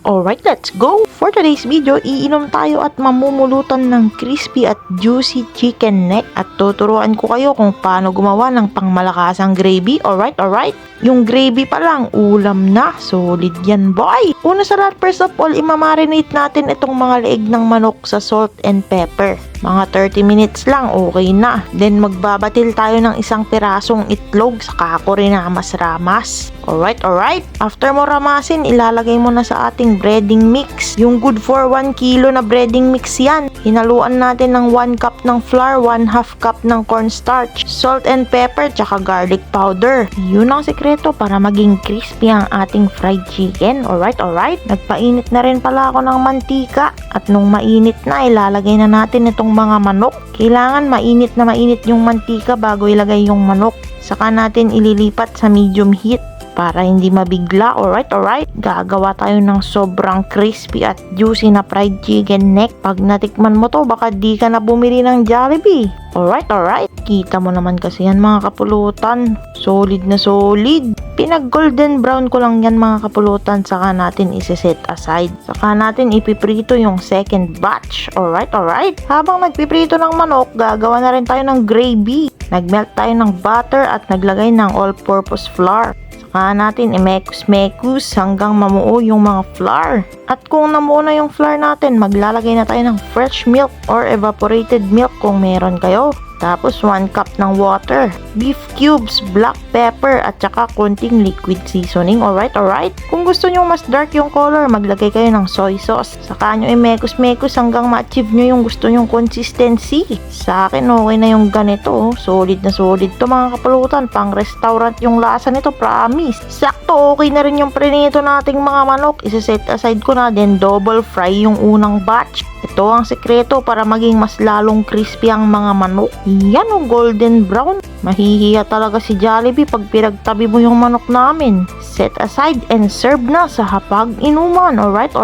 Alright, let's go! For today's video, iinom tayo at mamumulutan ng crispy at juicy chicken neck at tuturuan ko kayo kung paano gumawa ng pangmalakasang gravy. Alright. Yung gravy pa lang, ulam na. Solid yan, boy! Una sa lahat, first of all, imamarinate natin itong mga leeg ng manok sa salt and pepper. Mga 30 minutes lang, okay na. Then magbabatil tayo ng isang pirasong itlog saka ko rinamas-ramas. Alright. After mo ramasin, ilalagay mo na sa ating breading mix. Yung good for 1 kilo na breading mix yan. Hinaluan natin ng 1 cup ng flour, 1/2 cup ng cornstarch, salt and pepper, tsaka garlic powder. Yun ang sekreto para maging crispy ang ating fried chicken. Alright. Nagpainit na rin pala ako ng mantika. At nung mainit na, ilalagay na natin itong mga manok. Kailangan mainit na mainit yung mantika bago ilagay yung manok. Saka natin ililipat sa medium heat para hindi mabigla. Alright. Gagawa tayo ng sobrang crispy at juicy na fried chicken neck. Pag natikman mo to, baka di ka na bumili ng Jollibee. Alright. Kita mo naman kasi yan, mga kapulutan. Solid na solid. Pinag golden brown ko lang yan, mga kapulutan. Saka natin isi-set aside. Saka natin ipiprito yung second batch. Alright. Habang nagpiprito ng manok, gagawa na rin tayo ng gravy. Nagmelt tayo ng butter at naglagay ng all-purpose flour. Saka natin imekus-mekus hanggang mamuo yung mga flour. At kung namuo na yung flour natin, maglalagay na tayo ng fresh milk or evaporated milk kung meron kayo. Tapos 1 cup ng water, beef cubes, black pepper, at saka konting liquid seasoning. Alright. Kung gusto nyo mas dark yung color, maglagay kayo ng soy sauce. Saka nyo imekus-mekus hanggang ma-achieve nyo yung gusto nyong consistency. Sa akin, okay na yung ganito. Solid na solid to, mga kapulutan. Pang restaurant yung lasa nito, promise. Sakto, okay na rin yung prinito nating mga manok. Isa-set aside ko na, then double fry yung unang batch. Ito ang sekreto para maging mas lalong crispy ang mga manok. Yan o, golden brown. Mahihiya talaga si Jollibee pag pinagtabi mo yung manok namin. Set aside and serve na sa hapag-inuman. Alright.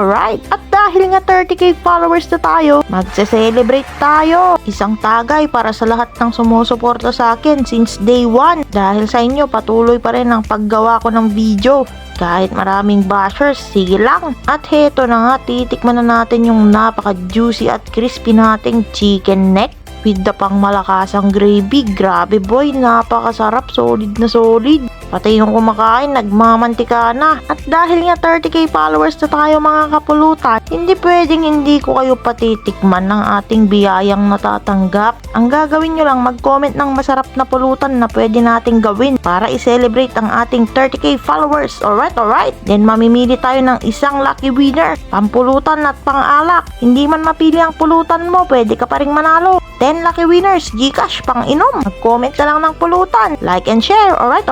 At dahil nga 30k followers na tayo, magse-celebrate tayo. Isang tagay para sa lahat ng sumusuporta sa akin since day 1. Dahil sa inyo, patuloy pa rin ang paggawa ko ng video. Kahit maraming bashers, sige lang. At heto na nga, titikman na natin yung napaka-juicy at crispy nating chicken neck with the pangmalakasang gravy. Grabe boy, napakasarap, solid na solid. Pati yung kumakain, nagmamantika na. At dahil nga 30k followers na tayo, mga kapulutan, hindi pwedeng hindi ko kayo patitikman ng ating biyayang natatanggap. Ang gagawin nyo lang, mag-comment ng masarap na pulutan na pwede nating gawin para i-celebrate ang ating 30k followers. Alright. Then mamimili tayo ng isang lucky winner, pampulutan at pang-alak. Hindi man mapili ang pulutan mo, pwede ka pa ring manalo. 10 lucky winners, Gcash pang inom. Mag-comment na lang ng pulutan, like and share. Alright.